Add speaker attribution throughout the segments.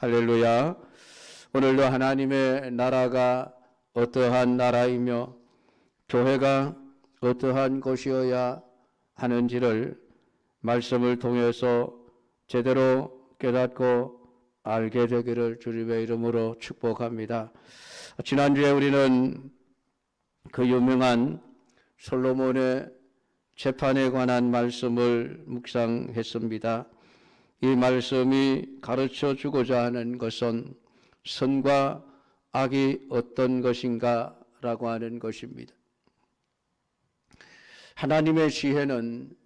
Speaker 1: 할렐루야. 오늘도 하나님의 나라가 어떠한 나라이며 교회가 어떠한 곳이어야 하는지를 말씀을 통해서 제대로 깨닫고 알게 되기를 주님의 이름으로 축복합니다. 지난주에 우리는 그 유명한 솔로몬의 재판에 관한 말씀을 묵상했습니다. 이 말씀이 가르쳐 주고자 하는 것은 선과 악이 어떤 것인가 라고 하는 것입니다. 하나님의 지혜는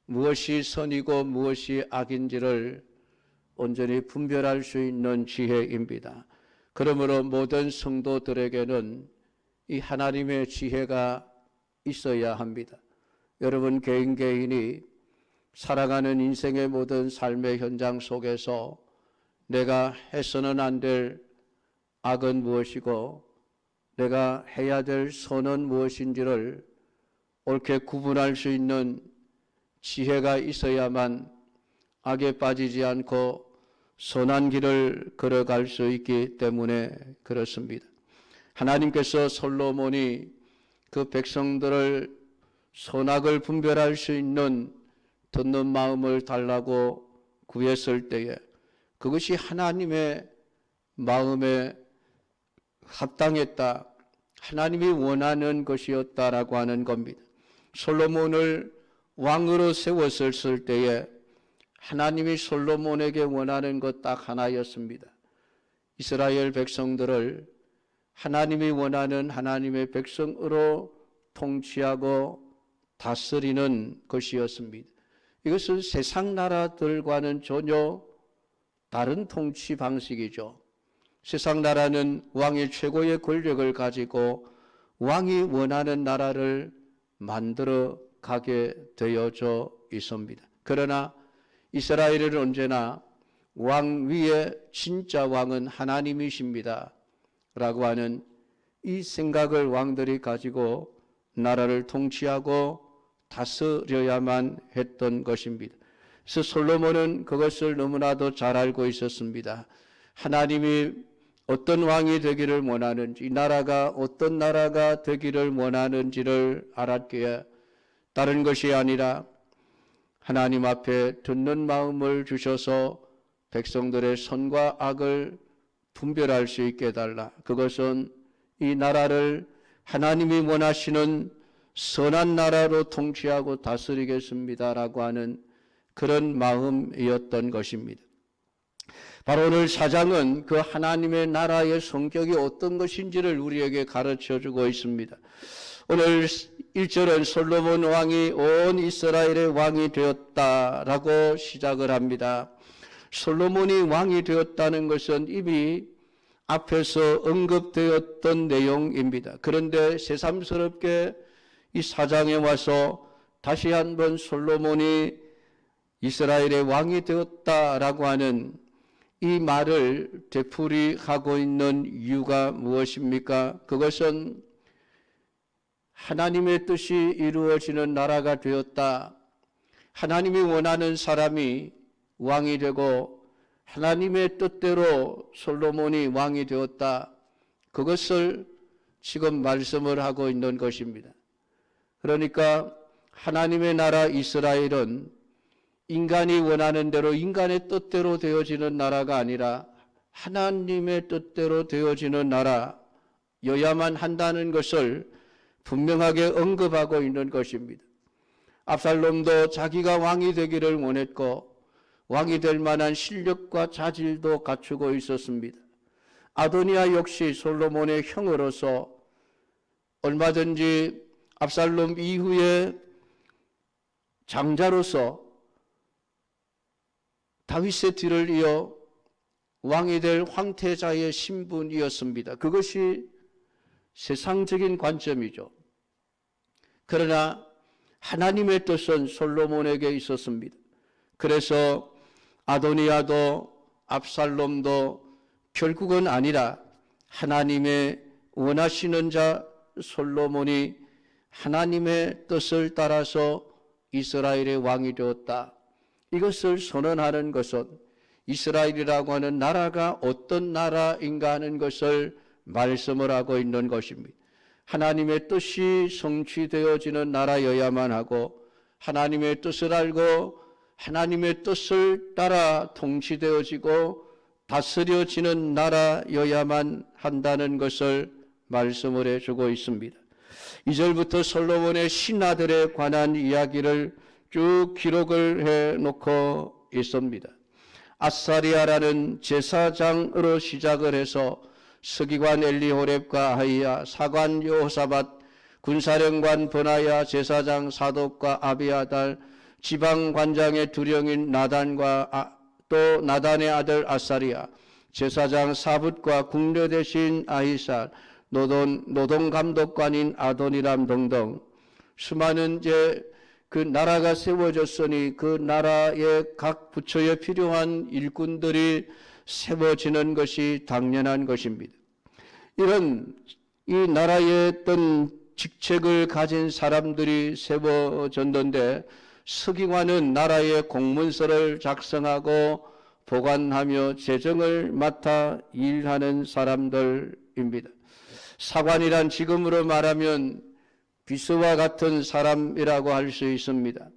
Speaker 1: 무엇이 선이고 무엇이 악인지를 온전히 분별할 수 있는 지혜입니다. 그러므로 모든 성도들에게는 이 하나님의 지혜가 있어야 합니다. 여러분 개인이 살아가는 인생의 모든 삶의 현장 속에서 내가 해서는 안 될 악은 무엇이고 내가 해야 될 선은 무엇인지를 옳게 구분할 수 있는 지혜가 있어야만 악에 빠지지 않고 선한 길을 걸어갈 수 있기 때문에 그렇습니다. 하나님께서 솔로몬이 그 백성들을 선악을 분별할 수 있는 듣는 마음을 달라고 구했을 때에 그것이 하나님의 마음에 합당했다, 하나님이 원하는 것이었다라고 하는 겁니다. 솔로몬을 왕으로 세웠을 때에 하나님이 솔로몬에게 원하는 것 딱 하나였습니다. 이스라엘 백성들을 하나님이 원하는 하나님의 백성으로 통치하고 다스리는 것이었습니다. 이것은 세상 나라들과는 전혀 다른 통치 방식이죠. 세상 나라는 왕이 최고의 권력을 가지고 왕이 원하는 나라를 만들어 가게 되어져 있습니다. 그러나 이스라엘은 언제나 왕 위에 진짜 왕은 하나님이십니다 라고 하는 이 생각을 왕들이 가지고 나라를 통치하고 다스려야만 했던 것입니다. 그래서 솔로몬은 그것을 너무나도 잘 알고 있었습니다. 하나님이 어떤 왕이 되기를 원하는지, 이 나라가 어떤 나라가 되기를 원하는지를 알았기에 다른 것이 아니라 하나님 앞에 듣는 마음을 주셔서 백성들의 선과 악을 분별할 수 있게 해달라. 그것은 이 나라를 하나님이 원하시는 선한 나라로 통치하고 다스리겠습니다라고 하는 그런 마음이었던 것입니다. 바로 오늘 4장은 그 하나님의 나라의 성격이 어떤 것인지를 우리에게 가르쳐주고 있습니다. 오늘 1절은 솔로몬 왕이 온 이스라엘의 왕이 되었다라고 시작을 합니다. 솔로몬이 왕이 되었다는 것은 이미 앞에서 언급되었던 내용입니다. 그런데 새삼스럽게 이 4장에 와서 다시 한번 솔로몬이 이스라엘의 왕이 되었다라고 하는 이 말을 되풀이하고 있는 이유가 무엇입니까? 그것은 하나님의 뜻이 이루어지는 나라가 되었다. 하나님이 원하는 사람이 왕이 되고 하나님의 뜻대로 솔로몬이 왕이 되었다. 그것을 지금 말씀을 하고 있는 것입니다. 그러니까 하나님의 나라 이스라엘은 인간이 원하는 대로 인간의 뜻대로 되어지는 나라가 아니라 하나님의 뜻대로 되어지는 나라여야만 한다는 것을 분명하게 언급하고 있는 것입니다. 압살롬도 자기가 왕이 되기를 원했고 왕이 될 만한 실력과 자질도 갖추고 있었습니다. 아도니아 역시 솔로몬의 형으로서 얼마든지 압살롬 이후에 장자로서 다윗의 뒤를 이어 왕이 될 황태자의 신분이었습니다. 그것이 세상적인 관점이죠. 그러나 하나님의 뜻은 솔로몬에게 있었습니다. 그래서 아도니아도 압살롬도 결국은 아니라 하나님의 원하시는 자 솔로몬이 하나님의 뜻을 따라서 이스라엘의 왕이 되었다. 이것을 선언하는 것은 이스라엘이라고 하는 나라가 어떤 나라인가 하는 것을 말씀을 하고 있는 것입니다. 하나님의 뜻이 성취되어지는 나라여야만 하고 하나님의 뜻을 알고 하나님의 뜻을 따라 통치되어지고 다스려지는 나라여야만 한다는 것을 말씀을 해주고 있습니다. 2절부터 솔로몬의 신하들에 관한 이야기를 쭉 기록을 해놓고 있습니다. 아사리아라는 제사장으로 시작을 해서 서기관 엘리호렙과 아히야, 사관 여호사밧, 군사령관 버나야, 제사장 사독과 아비아달, 지방관장의 두령인 나단과 또 나단의 아들 아사리아, 제사장 사붓과 국려 대신 아히살, 노동감독관인 아도니람 등등 수많은 그 나라가 세워졌으니 그 나라의 각 부처에 필요한 일꾼들이 세워지는 것이 당연한 것입니다. 이런 이 나라의 어떤 직책을 가진 사람들이 세워졌는데 서기관은 나라의 공문서를 작성하고 보관하며 재정을 맡아 일하는 사람들입니다. 사관이란 지금으로 말하면 비서와 같은 사람이라고 할 수 있습니다.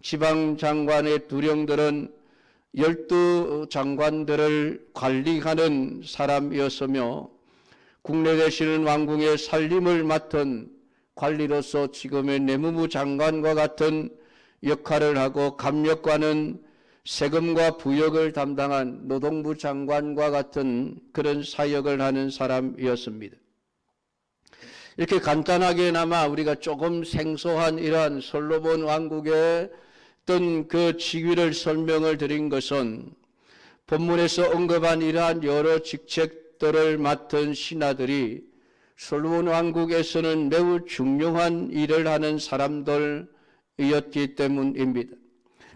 Speaker 1: 지방장관의 두령들은 12장관들을 관리하는 사람이었으며 국내 되시는 왕궁의 살림을 맡은 관리로서 지금의 내무부 장관과 같은 역할을 하고 감력관은 세금과 부역을 담당한 노동부 장관과 같은 그런 사역을 하는 사람이었습니다. 이렇게 간단하게나마 우리가 조금 생소한 이러한 솔로몬 왕국의 어떤 그 지위를 설명을 드린 것은 본문에서 언급한 이러한 여러 직책들을 맡은 신하들이 솔로몬 왕국에서는 매우 중요한 일을 하는 사람들이었기 때문입니다.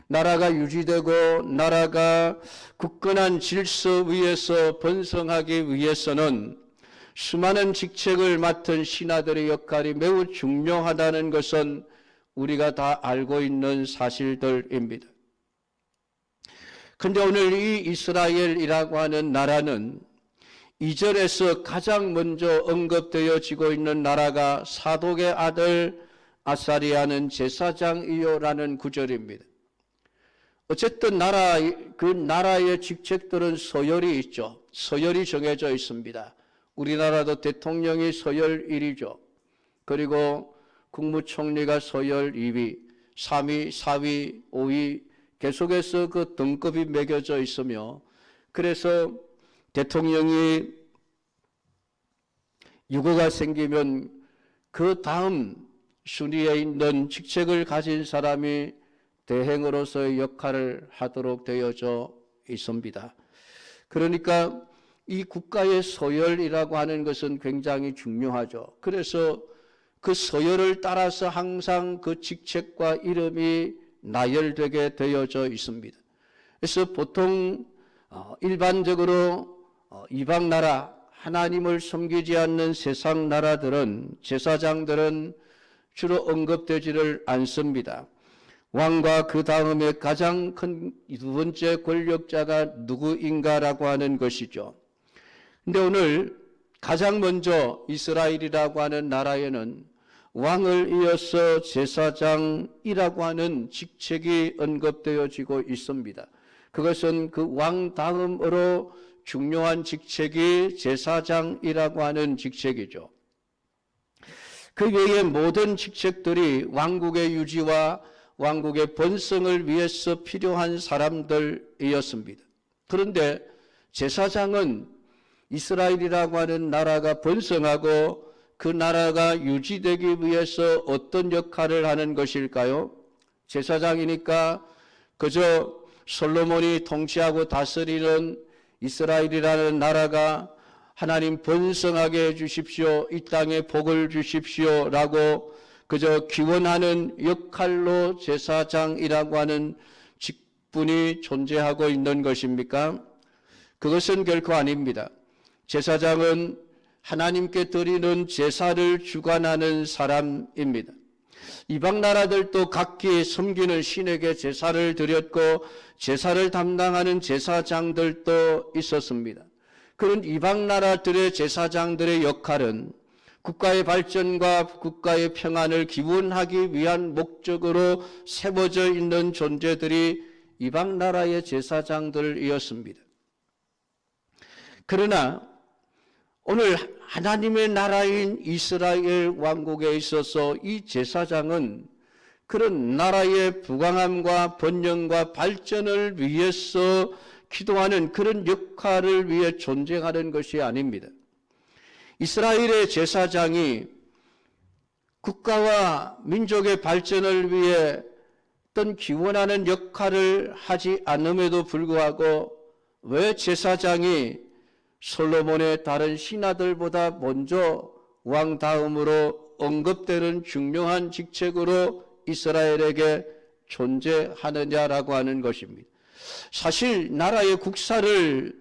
Speaker 1: 나라가 유지되고 나라가 굳건한 질서 위에서 번성하기 위해서는 수많은 직책을 맡은 신하들의 역할이 매우 중요하다는 것은 우리가 다 알고 있는 사실들입니다. 그런데 오늘 이 이스라엘이라고 하는 나라는 2절에서 가장 먼저 언급되어지고 있는 나라가 사독의 아들 아사리아는 제사장이요라는 구절입니다. 어쨌든 그 나라의 직책들은 서열이 있죠. 서열이 정해져 있습니다. 우리나라도 대통령이 서열 1위죠. 그리고 국무총리가 서열 2위, 3위, 4위, 5위 계속해서 그 등급이 매겨져 있으며 그래서 대통령이 유고가 생기면 그 다음 순위에 있는 직책을 가진 사람이 대행으로서의 역할을 하도록 되어져 있습니다. 그러니까 이 국가의 서열이라고 하는 것은 굉장히 중요하죠. 그래서 그 서열을 따라서 항상 그 직책과 이름이 나열되게 되어져 있습니다. 그래서 보통 일반적으로 이방 나라, 하나님을 섬기지 않는 세상 나라들은 제사장들은 주로 언급되지를 않습니다. 왕과 그 다음에 가장 큰 두 번째 권력자가 누구인가라고 하는 것이죠. 근데 오늘 가장 먼저 이스라엘이라고 하는 나라에는 왕을 이어서 제사장이라고 하는 직책이 언급되어지고 있습니다. 그것은 그 왕 다음으로 중요한 직책이 제사장이라고 하는 직책이죠. 그 외의 모든 직책들이 왕국의 유지와 왕국의 번성을 위해서 필요한 사람들이었습니다. 그런데 제사장은 이스라엘이라고 하는 나라가 번성하고 그 나라가 유지되기 위해서 어떤 역할을 하는 것일까요? 제사장이니까 그저 솔로몬이 통치하고 다스리는 이스라엘이라는 나라가 하나님 번성하게 해주십시오, 이 땅에 복을 주십시오라고 그저 기원하는 역할로 제사장이라고 하는 직분이 존재하고 있는 것입니까? 그것은 결코 아닙니다. 제사장은 하나님께 드리는 제사를 주관하는 사람입니다. 이방 나라들도 각기 섬기는 신에게 제사를 드렸고 제사를 담당하는 제사장들도 있었습니다. 그런 이방 나라들의 제사장들의 역할은 국가의 발전과 국가의 평안을 기원하기 위한 목적으로 세워져 있는 존재들이 이방 나라의 제사장들이었습니다. 그러나 오늘 하나님의 나라인 이스라엘 왕국에 있어서 이 제사장은 그런 나라의 부강함과 번영과 발전을 위해서 기도하는 그런 역할을 위해 존재하는 것이 아닙니다. 이스라엘의 제사장이 국가와 민족의 발전을 위해 어떤 기원하는 역할을 하지 않음에도 불구하고 왜 제사장이 솔로몬의 다른 신하들보다 먼저 왕 다음으로 언급되는 중요한 직책으로 이스라엘에게 존재하느냐라고 하는 것입니다. 사실 나라의 국사를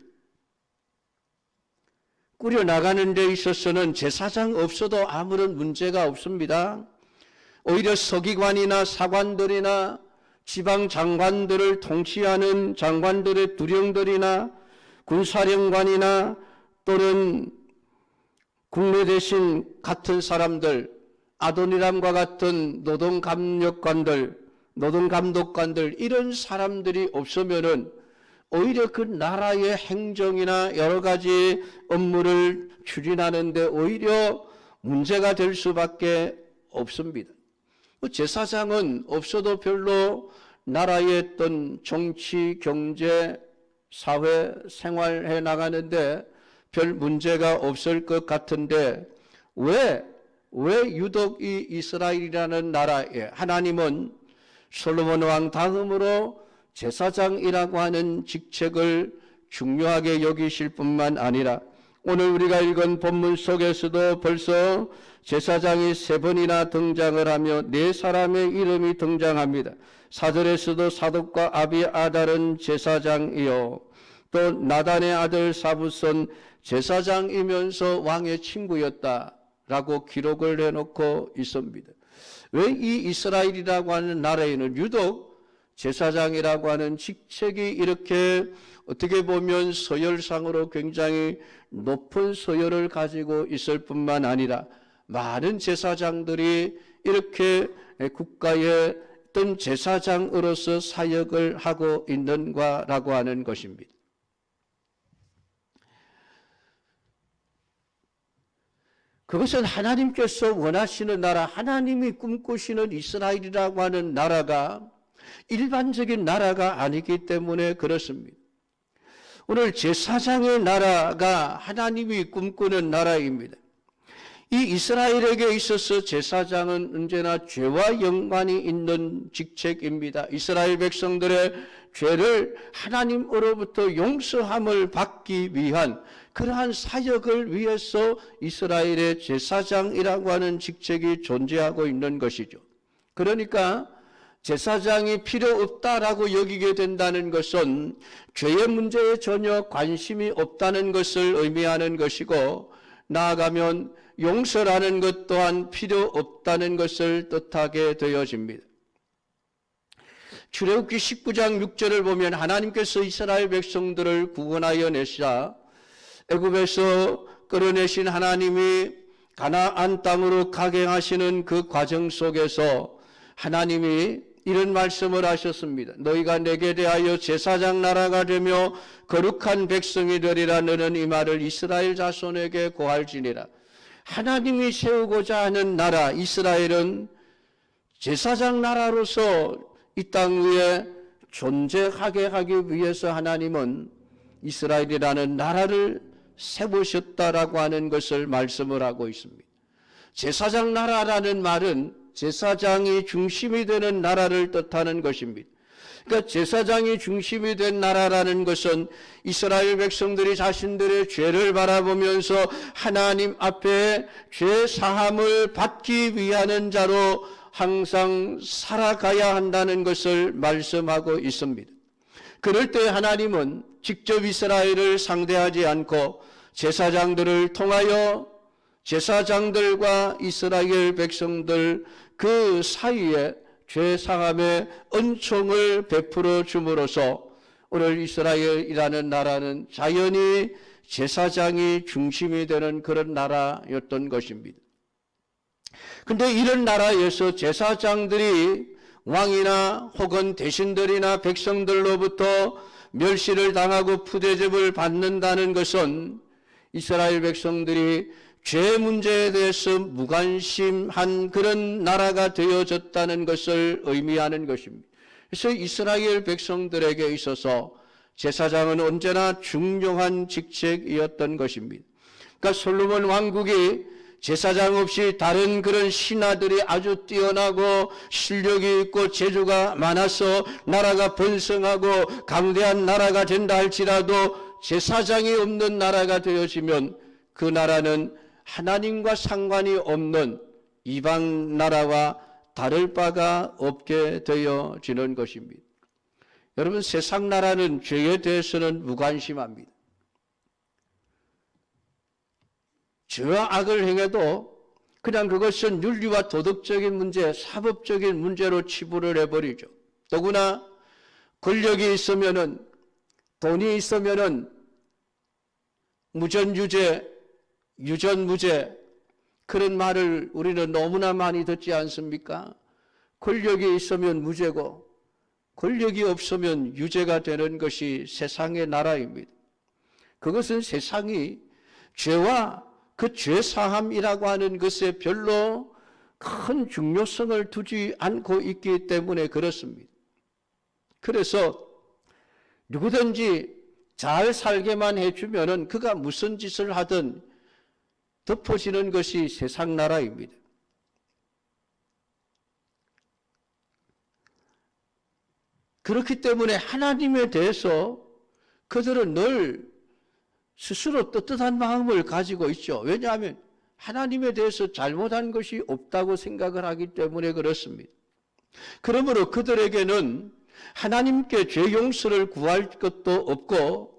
Speaker 1: 꾸려나가는 데 있어서는 제사장 없어도 아무런 문제가 없습니다. 오히려 서기관이나 사관들이나 지방 장관들을 통치하는 장관들의 두령들이나 군사령관이나 또는 국내 대신 같은 사람들, 아도니람과 같은 노동감독관들 이런 사람들이 없으면은 오히려 그 나라의 행정이나 여러 가지 업무를 추진하는데 오히려 문제가 될 수밖에 없습니다. 제사장은 없어도 별로 나라의 어떤 정치, 경제, 사회 생활해 나가는데 별 문제가 없을 것 같은데 왜 유독 이 이스라엘이라는 나라에 하나님은 솔로몬 왕 다음으로 제사장이라고 하는 직책을 중요하게 여기실 뿐만 아니라 오늘 우리가 읽은 본문 속에서도 벌써 제사장이 3번이나 등장을 하며 4사람의 이름이 등장합니다. 4절에서도 사독과 아비아달은 제사장이요 또 나단의 아들 사부손 제사장이면서 왕의 친구였다라고 기록을 해놓고 있습니다. 왜 이 이스라엘이라고 하는 나라에는 유독 제사장이라고 하는 직책이 이렇게 어떻게 보면 서열상으로 굉장히 높은 서열을 가지고 있을 뿐만 아니라 많은 제사장들이 이렇게 국가의 어떤 제사장으로서 사역을 하고 있는가라고 하는 것입니다. 그것은 하나님께서 원하시는 나라, 하나님이 꿈꾸시는 이스라엘이라고 하는 나라가 일반적인 나라가 아니기 때문에 그렇습니다. 오늘 제사장의 나라가 하나님이 꿈꾸는 나라입니다. 이 이스라엘에게 있어서 제사장은 언제나 죄와 연관이 있는 직책입니다. 이스라엘 백성들의 죄를 하나님으로부터 용서함을 받기 위한 그러한 사역을 위해서 이스라엘의 제사장이라고 하는 직책이 존재하고 있는 것이죠. 그러니까 제사장이 필요 없다라고 여기게 된다는 것은 죄의 문제에 전혀 관심이 없다는 것을 의미하는 것이고 나아가면 용서라는 것 또한 필요 없다는 것을 뜻하게 되어집니다. 출애굽기 19장 6절을 보면 하나님께서 이스라엘 백성들을 구원하여 내시자 애굽에서 끌어내신 하나님이 가나안 땅으로 가게 하시는 그 과정 속에서 하나님이 이런 말씀을 하셨습니다. 너희가 내게 대하여 제사장 나라가 되며 거룩한 백성이 되리라. 너는 이 말을 이스라엘 자손에게 고할지니라. 하나님이 세우고자 하는 나라 이스라엘은 제사장 나라로서 이 땅 위에 존재하게 하기 위해서 하나님은 이스라엘이라는 나라를 세우셨다라고 하는 것을 말씀을 하고 있습니다. 제사장 나라라는 말은 제사장이 중심이 되는 나라를 뜻하는 것입니다. 그러니까 제사장이 중심이 된 나라라는 것은 이스라엘 백성들이 자신들의 죄를 바라보면서 하나님 앞에 죄 사함을 받기 위하는 자로 항상 살아가야 한다는 것을 말씀하고 있습니다. 그럴 때 하나님은 직접 이스라엘을 상대하지 않고 제사장들을 통하여 제사장들과 이스라엘 백성들 그 사이에 죄사함의 은총을 베풀어 줌으로써 오늘 이스라엘이라는 나라는 자연히 제사장이 중심이 되는 그런 나라였던 것입니다. 근데 이런 나라에서 제사장들이 왕이나 혹은 대신들이나 백성들로부터 멸시를 당하고 푸대접을 받는다는 것은 이스라엘 백성들이 죄 문제에 대해서 무관심한 그런 나라가 되어졌다는 것을 의미하는 것입니다. 그래서 이스라엘 백성들에게 있어서 제사장은 언제나 중요한 직책이었던 것입니다. 그러니까 솔로몬 왕국이 제사장 없이 다른 그런 신하들이 아주 뛰어나고 실력이 있고 재주가 많아서 나라가 번성하고 강대한 나라가 된다 할지라도 제사장이 없는 나라가 되어지면 그 나라는 하나님과 상관이 없는 이방 나라와 다를 바가 없게 되어지는 것입니다. 여러분, 세상 나라는 죄에 대해서는 무관심합니다. 죄와 악을 행해도 그냥 그것은 윤리와 도덕적인 문제, 사법적인 문제로 치부를 해버리죠. 더구나 권력이 있으면은, 돈이 있으면은 무전유죄, 유전무죄, 그런 말을 우리는 너무나 많이 듣지 않습니까? 권력이 있으면 무죄고 권력이 없으면 유죄가 되는 것이 세상의 나라입니다. 그것은 세상이 죄와 그 죄사함이라고 하는 것에 별로 큰 중요성을 두지 않고 있기 때문에 그렇습니다. 그래서 누구든지 잘 살게만 해주면은 그가 무슨 짓을 하든 덮어지는 것이 세상 나라입니다. 그렇기 때문에 하나님에 대해서 그들은 늘 스스로 떳떳한 마음을 가지고 있죠. 왜냐하면 하나님에 대해서 잘못한 것이 없다고 생각을 하기 때문에 그렇습니다. 그러므로 그들에게는 하나님께 죄 용서를 구할 것도 없고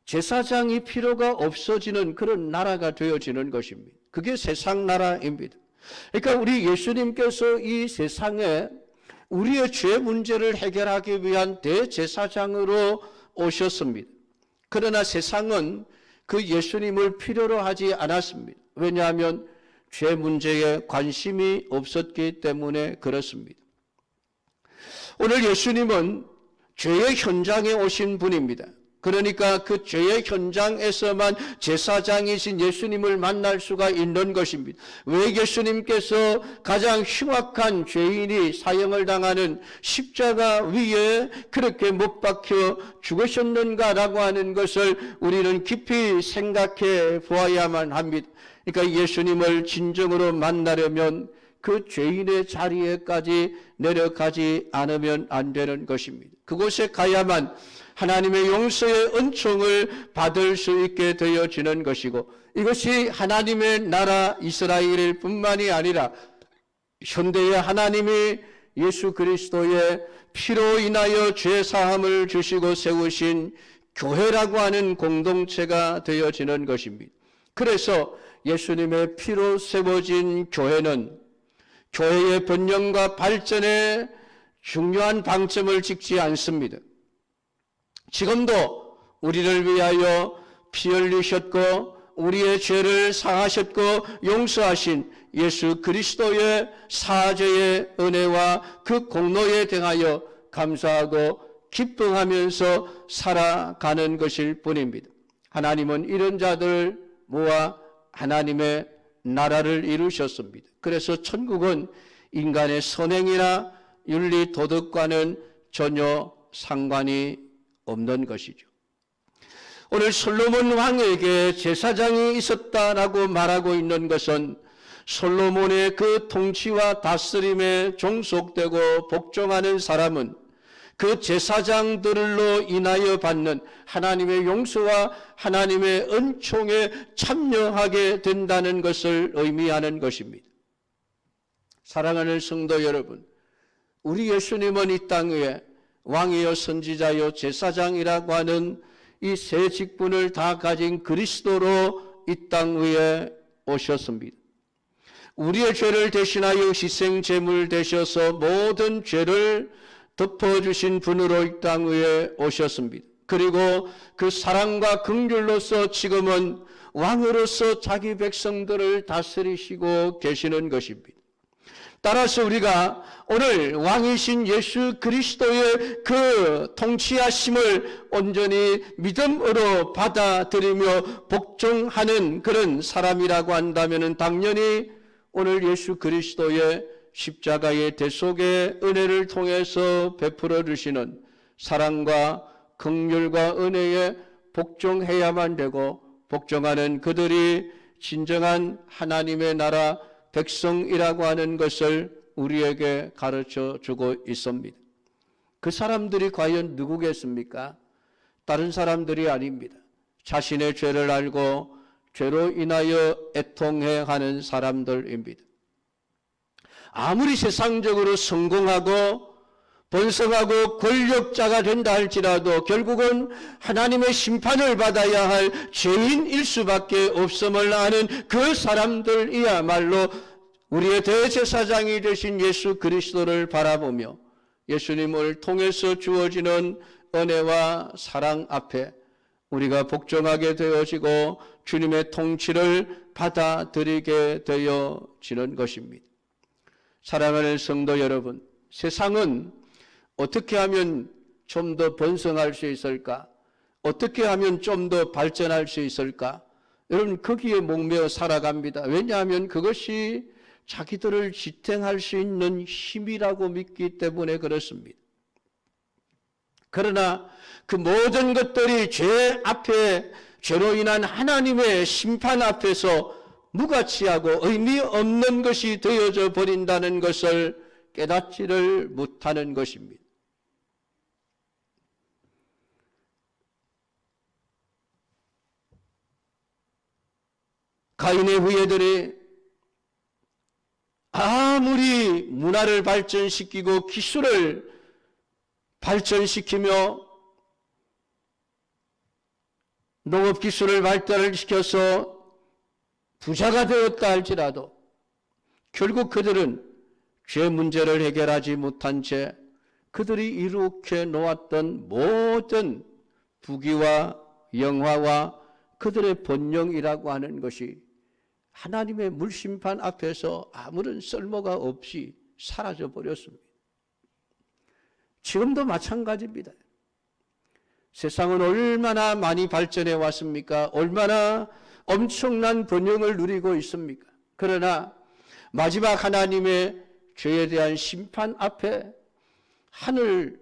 Speaker 1: 제사장이 필요가 없어지는 그런 나라가 되어지는 것입니다. 그게 세상 나라입니다. 그러니까 우리 예수님께서 이 세상에 우리의 죄 문제를 해결하기 위한 대제사장으로 오셨습니다. 그러나 세상은 그 예수님을 필요로 하지 않았습니다. 왜냐하면 죄 문제에 관심이 없었기 때문에 그렇습니다. 오늘 예수님은 죄의 현장에 오신 분입니다. 그러니까 그 죄의 현장에서만 제사장이신 예수님을 만날 수가 있는 것입니다. 왜 예수님께서 가장 흉악한 죄인이 사형을 당하는 십자가 위에 그렇게 못 박혀 죽으셨는가라고 하는 것을 우리는 깊이 생각해 보아야만 합니다. 그러니까 예수님을 진정으로 만나려면 그 죄인의 자리에까지 내려가지 않으면 안 되는 것입니다. 그곳에 가야만 하나님의 용서의 은총을 받을 수 있게 되어지는 것이고, 이것이 하나님의 나라 이스라엘일 뿐만이 아니라 현대의 하나님이 예수 그리스도의 피로 인하여 죄사함을 주시고 세우신 교회라고 하는 공동체가 되어지는 것입니다. 그래서 예수님의 피로 세워진 교회는 교회의 번영과 발전에 중요한 방점을 찍지 않습니다. 지금도 우리를 위하여 피 흘리셨고 우리의 죄를 사하셨고 용서하신 예수 그리스도의 사죄의 은혜와 그 공로에 대하여 감사하고 기뻐하면서 살아가는 것일 뿐입니다. 하나님은 이런 자들을 모아 하나님의 나라를 이루셨습니다. 그래서 천국은 인간의 선행이나 윤리 도덕과는 전혀 상관이 없는 것이죠. 오늘 솔로몬 왕에게 제사장이 있었다라고 말하고 있는 것은 솔로몬의 그 통치와 다스림에 종속되고 복종하는 사람은 그 제사장들로 인하여 받는 하나님의 용서와 하나님의 은총에 참여하게 된다는 것을 의미하는 것입니다. 사랑하는 성도 여러분, 우리 예수님은 이 땅 위에 왕이요 선지자요 제사장이라고 하는 이 세 직분을 다 가진 그리스도로 이 땅 위에 오셨습니다. 우리의 죄를 대신하여 희생 제물 되셔서 모든 죄를 덮어주신 분으로 이 땅 위에 오셨습니다. 그리고 그 사랑과 긍휼로서 지금은 왕으로서 자기 백성들을 다스리시고 계시는 것입니다. 따라서 우리가 오늘 왕이신 예수 그리스도의 그 통치하심을 온전히 믿음으로 받아들이며 복종하는 그런 사람이라고 한다면 당연히 오늘 예수 그리스도의 십자가의 대속의 은혜를 통해서 베풀어 주시는 사랑과 긍휼과 은혜에 복종해야만 되고, 복종하는 그들이 진정한 하나님의 나라 백성이라고 하는 것을 우리에게 가르쳐 주고 있습니다. 그 사람들이 과연 누구겠습니까? 다른 사람들이 아닙니다. 자신의 죄를 알고 죄로 인하여 애통해 하는 사람들입니다. 아무리 세상적으로 성공하고 번성하고 권력자가 된다 할지라도 결국은 하나님의 심판을 받아야 할 죄인일 수밖에 없음을 아는 그 사람들이야말로 우리의 대제사장이 되신 예수 그리스도를 바라보며 예수님을 통해서 주어지는 은혜와 사랑 앞에 우리가 복종하게 되어지고 주님의 통치를 받아들이게 되어지는 것입니다. 사랑하는 성도 여러분, 세상은 어떻게 하면 좀 더 번성할 수 있을까? 어떻게 하면 좀 더 발전할 수 있을까? 여러분, 거기에 목매어 살아갑니다. 왜냐하면 그것이 자기들을 지탱할 수 있는 힘이라고 믿기 때문에 그렇습니다. 그러나 그 모든 것들이 죄 앞에, 죄로 인한 하나님의 심판 앞에서 무가치하고 의미 없는 것이 되어져 버린다는 것을 깨닫지를 못하는 것입니다. 가인의 후예들이 아무리 문화를 발전시키고 기술을 발전시키며 농업기술을 발달을 시켜서 부자가 되었다 할지라도 결국 그들은 죄 문제를 해결하지 못한 채 그들이 이룩해 놓았던 모든 부귀와 영화와 그들의 번영이라고 하는 것이 하나님의 물심판 앞에서 아무런 쓸모가 없이 사라져 버렸습니다. 지금도 마찬가지입니다. 세상은 얼마나 많이 발전해 왔습니까? 얼마나 엄청난 번영을 누리고 있습니까? 그러나 마지막 하나님의 죄에 대한 심판 앞에 하늘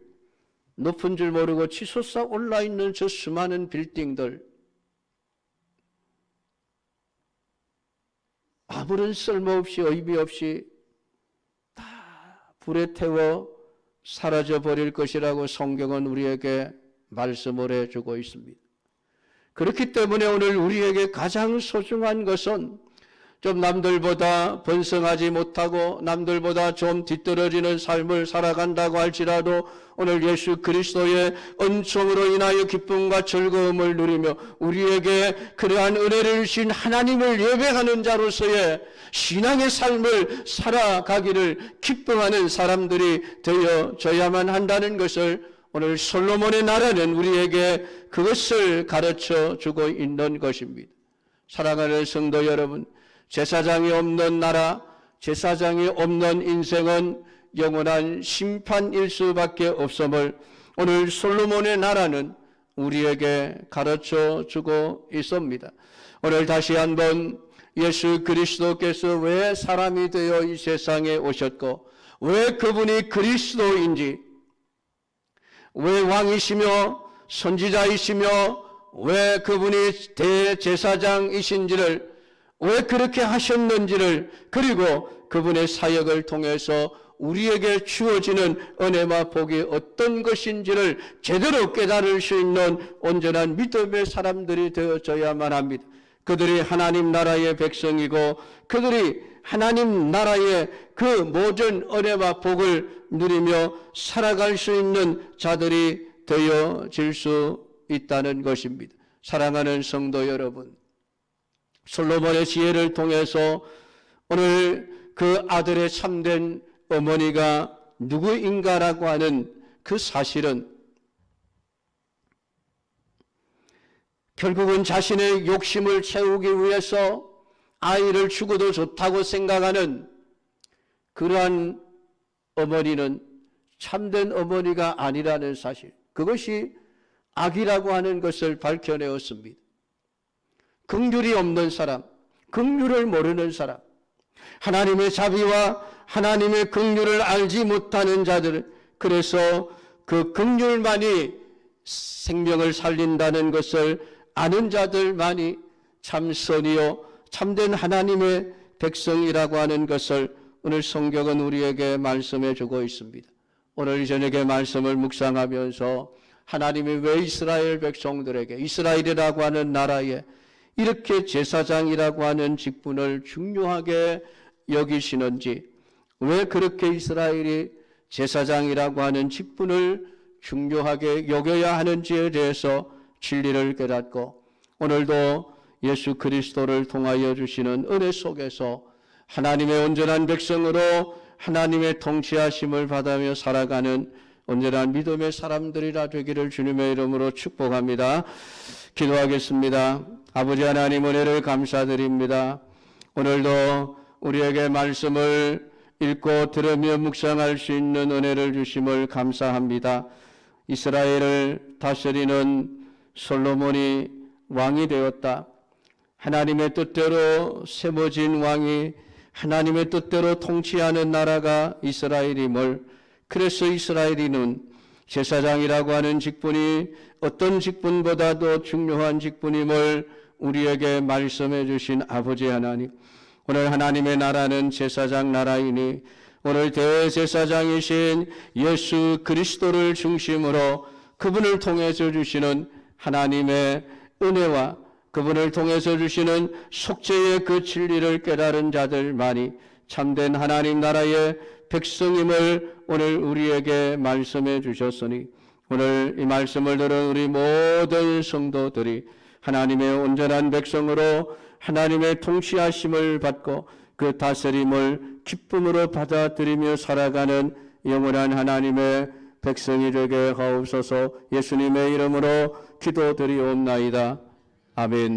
Speaker 1: 높은 줄 모르고 치솟아 올라 있는 저 수많은 빌딩들, 아무런 쓸모없이 의미 없이 다 불에 태워 사라져 버릴 것이라고 성경은 우리에게 말씀을 해주고 있습니다. 그렇기 때문에 오늘 우리에게 가장 소중한 것은 좀 남들보다 번성하지 못하고 남들보다 좀 뒤떨어지는 삶을 살아간다고 할지라도 오늘 예수 그리스도의 은총으로 인하여 기쁨과 즐거움을 누리며 우리에게 그러한 은혜를 주신 하나님을 예배하는 자로서의 신앙의 삶을 살아가기를 기뻐하는 사람들이 되어져야만 한다는 것을 오늘 솔로몬의 나라는 우리에게 그것을 가르쳐 주고 있는 것입니다. 사랑하는 성도 여러분, 제사장이 없는 나라, 제사장이 없는 인생은 영원한 심판일 수밖에 없음을 오늘 솔로몬의 나라는 우리에게 가르쳐 주고 있습니다. 오늘 다시 한번 예수 그리스도께서 왜 사람이 되어 이 세상에 오셨고 왜 그분이 그리스도인지, 왜 왕이시며 선지자이시며 왜 그분이 대제사장이신지를, 왜 그렇게 하셨는지를, 그리고 그분의 사역을 통해서 우리에게 주어지는 은혜와 복이 어떤 것인지를 제대로 깨달을 수 있는 온전한 믿음의 사람들이 되어져야만 합니다. 그들이 하나님 나라의 백성이고 그들이 하나님 나라의 그 모든 은혜와 복을 누리며 살아갈 수 있는 자들이 되어질 수 있다는 것입니다. 사랑하는 성도 여러분, 솔로몬의 지혜를 통해서 오늘 그 아들의 참된 어머니가 누구인가라고 하는 그 사실은 결국은 자신의 욕심을 채우기 위해서 아이를 죽어도 좋다고 생각하는 그러한 어머니는 참된 어머니가 아니라는 사실, 그것이 악이라고 하는 것을 밝혀내었습니다. 긍휼이 없는 사람, 긍휼을 모르는 사람, 하나님의 자비와 하나님의 긍휼을 알지 못하는 자들, 그래서 그 긍휼만이 생명을 살린다는 것을 아는 자들만이 참선이요 참된 하나님의 백성이라고 하는 것을 오늘 성경은 우리에게 말씀해 주고 있습니다. 오늘 저녁에 말씀을 묵상하면서 하나님이 왜 이스라엘 백성들에게, 이스라엘이라고 하는 나라에 이렇게 제사장이라고 하는 직분을 중요하게 여기시는지, 왜 그렇게 이스라엘이 제사장이라고 하는 직분을 중요하게 여겨야 하는지에 대해서 진리를 깨닫고, 오늘도 예수 그리스도를 통하여 주시는 은혜 속에서 하나님의 온전한 백성으로 하나님의 통치하심을 받으며 살아가는 온전한 믿음의 사람들이라 되기를 주님의 이름으로 축복합니다. 기도하겠습니다. 아버지 하나님, 은혜를 감사드립니다. 오늘도 우리에게 말씀을 읽고 들으며 묵상할 수 있는 은혜를 주심을 감사합니다. 이스라엘을 다스리는 솔로몬이 왕이 되었다. 하나님의 뜻대로 세워진 왕이 하나님의 뜻대로 통치하는 나라가 이스라엘임을, 그래서 이스라엘이는 제사장이라고 하는 직분이 어떤 직분보다도 중요한 직분임을 우리에게 말씀해 주신 아버지 하나님, 오늘 하나님의 나라는 제사장 나라이니 오늘 대제사장이신 예수 그리스도를 중심으로 그분을 통해서 주시는 하나님의 은혜와 그분을 통해서 주시는 속죄의 그 진리를 깨달은 자들만이 참된 하나님 나라의 백성임을 오늘 우리에게 말씀해 주셨으니, 오늘 이 말씀을 들은 우리 모든 성도들이 하나님의 온전한 백성으로 하나님의 통치하심을 받고 그 다스림을 기쁨으로 받아들이며 살아가는 영원한 하나님의 백성이 되게 하옵소서. 예수님의 이름으로 기도드리옵나이다. 아멘.